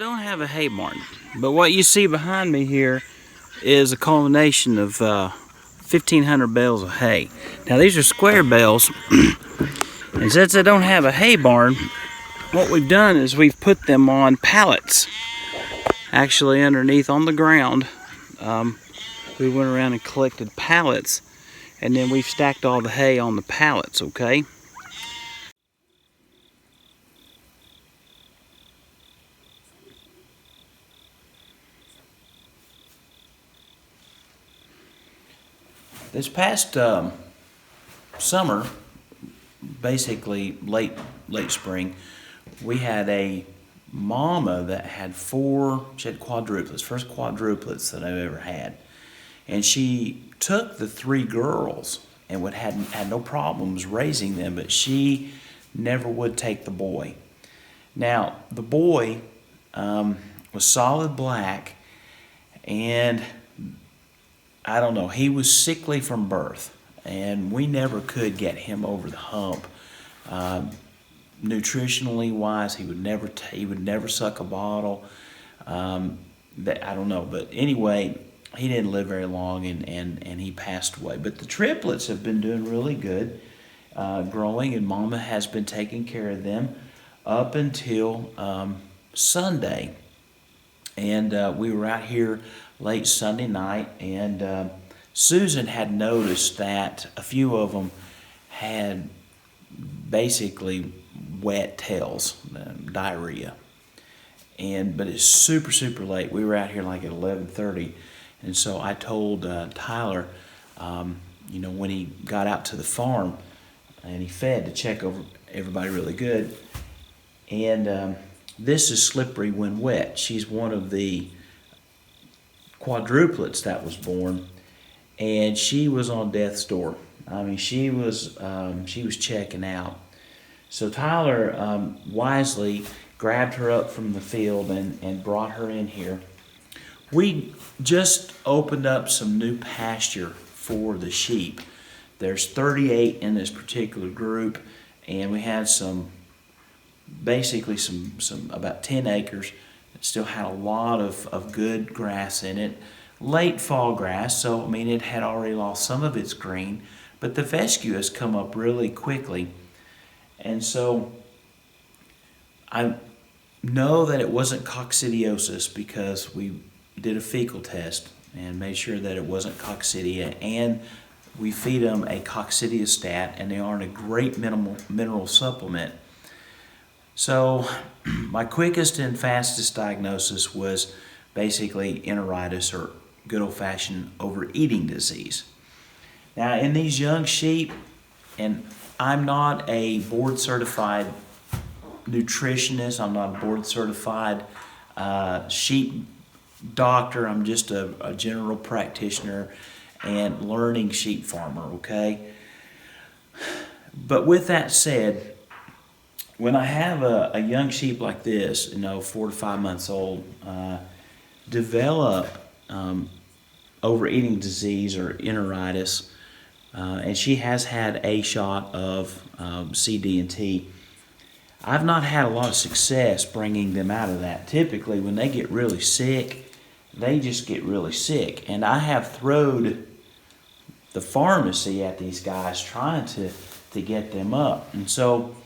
don't have a hay barn, but what you see behind me here is a culmination of 1,500 bales of hay. Now these are square bales, and since I don't have a hay barn, what we've done is we've put them on pallets. Actually underneath on the ground, we went around and collected pallets, and then we've stacked all the hay on the pallets, okay? This past summer, basically late spring, we had a mama that had she had quadruplets, first quadruplets that I've ever had. And she took the 3 girls and had no problems raising them, but she never would take the boy. Now, the boy was solid black, and I don't know, he was sickly from birth, and we never could get him over the hump. Nutritionally wise, he would never suck a bottle. I don't know, but anyway, he didn't live very long, and he passed away. But the triplets have been doing really good, growing, and Mama has been taking care of them up until Sunday. And we were out here late Sunday night, and Susan had noticed that a few of them had basically wet tails, diarrhea. But it's super late. We were out here like at 11:30, and so I told Tyler, when he got out to the farm and he fed, to check over everybody really good. And this is Slippery when wet. She's one of the quadruplets that was born, and she was on death's door. I mean, she was checking out. So Tyler wisely grabbed her up from the field and brought her in here. We just opened up some new pasture for the sheep. There's 38 in this particular group, and we had basically about 10 acres. It still had a lot of good grass in it. Late fall grass, so I mean it had already lost some of its green, but the fescue has come up really quickly. And so I know that it wasn't coccidiosis because we did a fecal test and made sure that it wasn't coccidia, and we feed them a coccidiostat, and they are a great mineral supplement. So my quickest and fastest diagnosis was basically enteritis, or good old-fashioned overeating disease. Now in these young sheep, and I'm not a board-certified nutritionist, I'm not a board-certified sheep doctor, I'm just a general practitioner and learning sheep farmer, okay? But with that said, when I have a young sheep like this, 4 to 5 months old, develop overeating disease or enteritis, and she has had a shot of CD&T, I've not had a lot of success bringing them out of that. Typically, when they get really sick, they just get really sick. And I have throwed the pharmacy at these guys trying to get them up. And so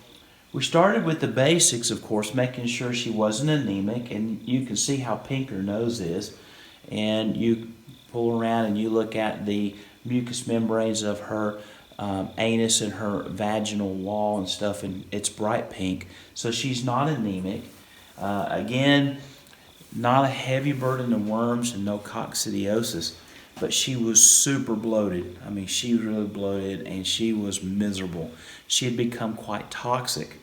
we started with the basics, of course, making sure she wasn't anemic, and you can see how pink her nose is. And you pull around and you look at the mucous membranes of her anus and her vaginal wall and stuff, and it's bright pink. So she's not anemic. Again, not a heavy burden of worms and no coccidiosis, but she was super bloated. I mean, she was really bloated, and she was miserable. She had become quite toxic.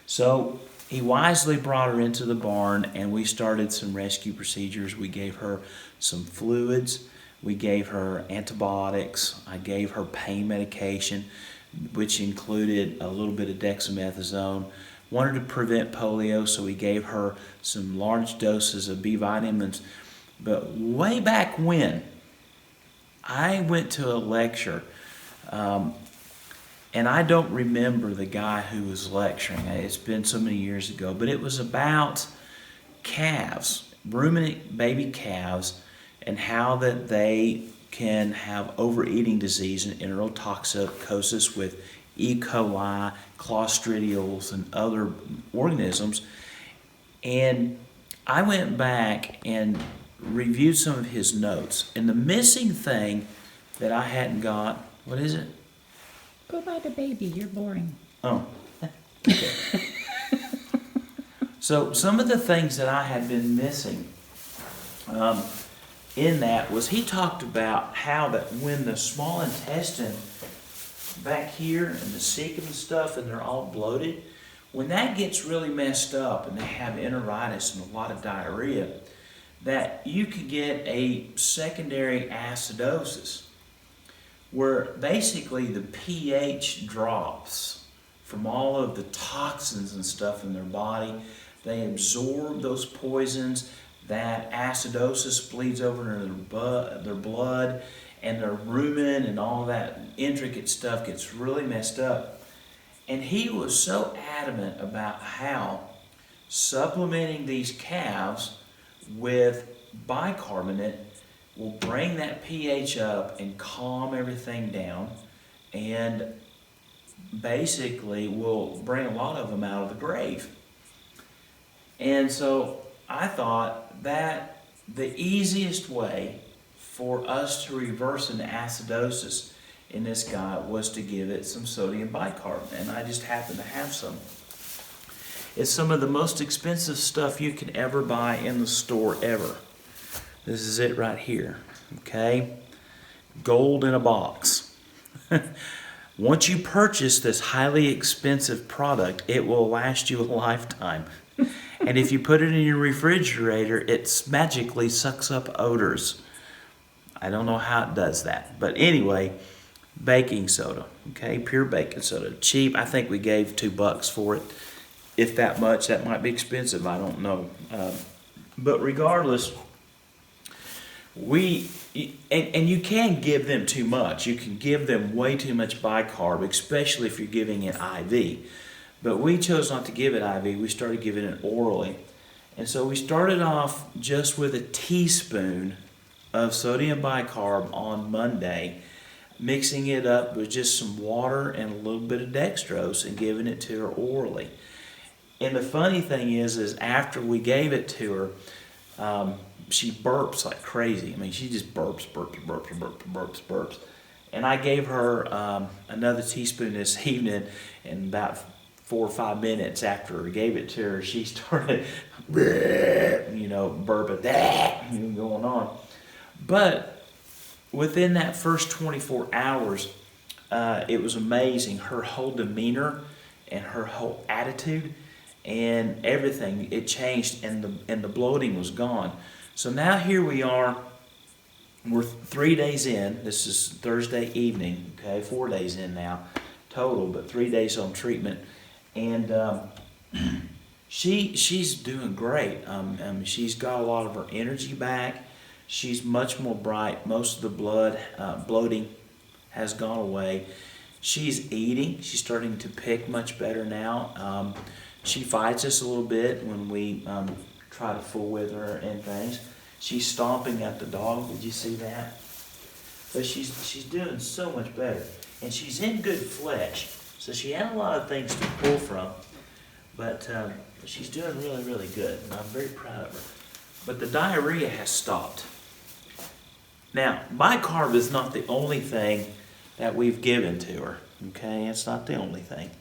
So he wisely brought her into the barn, and we started some rescue procedures. We gave her some fluids. We gave her antibiotics. I gave her pain medication, which included a little bit of dexamethasone. Wanted to prevent polio, so we gave her some large doses of B vitamins. But way back when, I went to a lecture, and I don't remember the guy who was lecturing. It's been so many years ago, but it was about calves, ruminant baby calves, and how that they can have overeating disease and enterotoxicosis with E. coli, clostridials, and other organisms. And I went back and reviewed some of his notes. And the missing thing that I hadn't got, what is it? Go by the baby, you're boring. Oh, okay. So some of the things that I had been missing in that was he talked about how that when the small intestine back here and the cecum and stuff, and they're all bloated, when that gets really messed up and they have enteritis and a lot of diarrhea, that you could get a secondary acidosis where basically the pH drops from all of the toxins and stuff in their body. They absorb those poisons. That acidosis bleeds over into their blood, and their rumen and all that intricate stuff gets really messed up. And he was so adamant about how supplementing these calves with bicarbonate will bring that pH up and calm everything down, and basically will bring a lot of them out of the grave. And so I thought that the easiest way for us to reverse an acidosis in this guy was to give it some sodium bicarbonate, and I just happen to have some. It's some of the most expensive stuff you can ever buy in the store ever. This is it right here, okay? Gold in a box. Once you purchase this highly expensive product, it will last you a lifetime. And if you put it in your refrigerator, it magically sucks up odors. I don't know how it does that. But anyway, baking soda, okay? Pure baking soda. Cheap. I think we gave $2 for it. If that much, that might be expensive. I don't know. But regardless, and you can give them too much. You can give them way too much bicarb, especially if you're giving it IV. But we chose not to give it IV. We started giving it orally. And so we started off just with a teaspoon of sodium bicarb on Monday, mixing it up with just some water and a little bit of dextrose and giving it to her orally. And the funny thing is after we gave it to her, she burps like crazy. I mean, she just burps. And I gave her another teaspoon this evening, and about 4 or 5 minutes after I gave it to her, she started, burping, going on. But within that first 24 hours, it was amazing. Her whole demeanor and her whole attitude and everything, it changed, and the bloating was gone. So now here we are. We're 3 days in. This is Thursday evening. Okay, 4 days in now total, but 3 days on treatment. And she's doing great. She's got a lot of her energy back. She's much more bright. Most of the bloating has gone away. She's eating. She's starting to pick much better now. She fights us a little bit when we try to fool with her and things. She's stomping at the dog. Did you see that? But she's doing so much better. And she's in good flesh. So she had a lot of things to pull from, but she's doing really, really good, and I'm very proud of her. But the diarrhea has stopped. Now, bicarb is not the only thing that we've given to her, okay? It's not the only thing.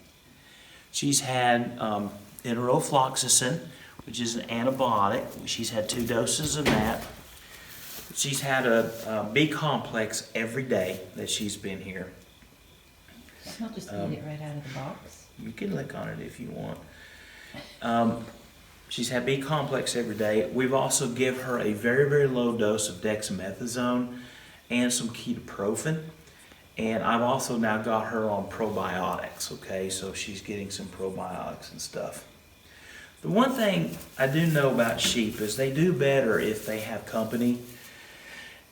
She's had enterofloxacin, which is an antibiotic. She's had 2 doses of that. She's had a B-complex every day that she's been here. I'll just eat it right out of the box. You can lick on it if you want. She's had B-complex every day. We've also given her a very, very low dose of dexamethasone and some ketoprofen. And I've also now got her on probiotics, okay? So she's getting some probiotics and stuff. The one thing I do know about sheep is they do better if they have company.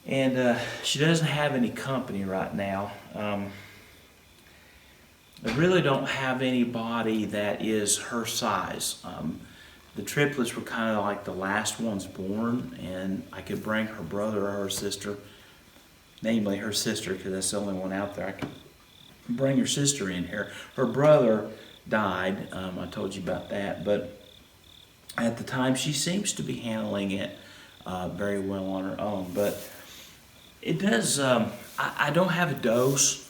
And she doesn't have any company right now. I really don't have anybody that is her size. the triplets were kind of like the last ones born, and I could bring her brother or her sister, namely her sister, because that's the only one out there. I could bring her sister in here. Her brother died. I told you about that, but at the time she seems to be handling it very well on her own. But it does. I don't have a dose.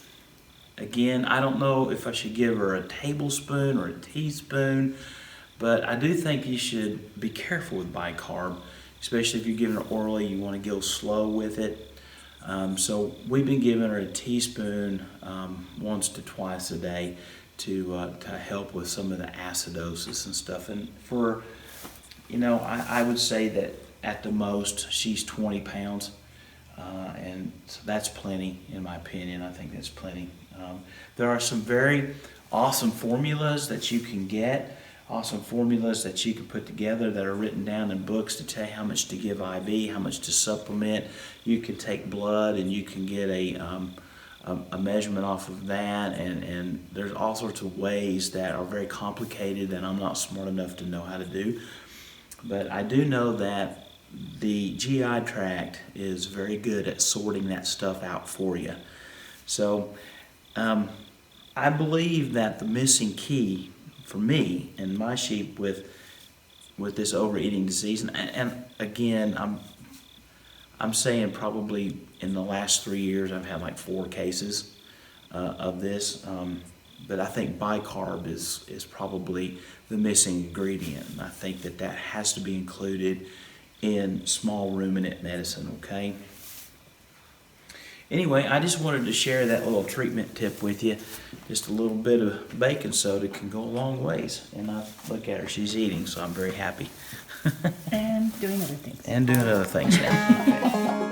Again, I don't know if I should give her a tablespoon or a teaspoon, but I do think you should be careful with bicarb, especially if you're giving her orally. You want to go slow with it. So we've been giving her a teaspoon once to twice a day to help with some of the acidosis and stuff. And for, I would say that at the most she's 20 pounds. And so that's plenty, in my opinion. I think that's plenty. There are some very awesome formulas that you can get, awesome formulas that you can put together that are written down in books to tell you how much to give IV, how much to supplement. You can take blood and you can get a measurement off of that, and there's all sorts of ways that are very complicated that I'm not smart enough to know how to do. But I do know that the GI tract is very good at sorting that stuff out for you. So I believe that the missing key for me and my sheep with this overeating disease, and again, I'm saying probably in the last 3 years I've had like 4 cases of this, but I think bicarb is probably the missing ingredient, and I think that has to be included in small ruminant medicine, okay? Anyway, I just wanted to share that little treatment tip with you. Just a little bit of baking soda can go a long ways. And I look at her, she's eating, so I'm very happy. And doing other things. And doing other things now. Okay.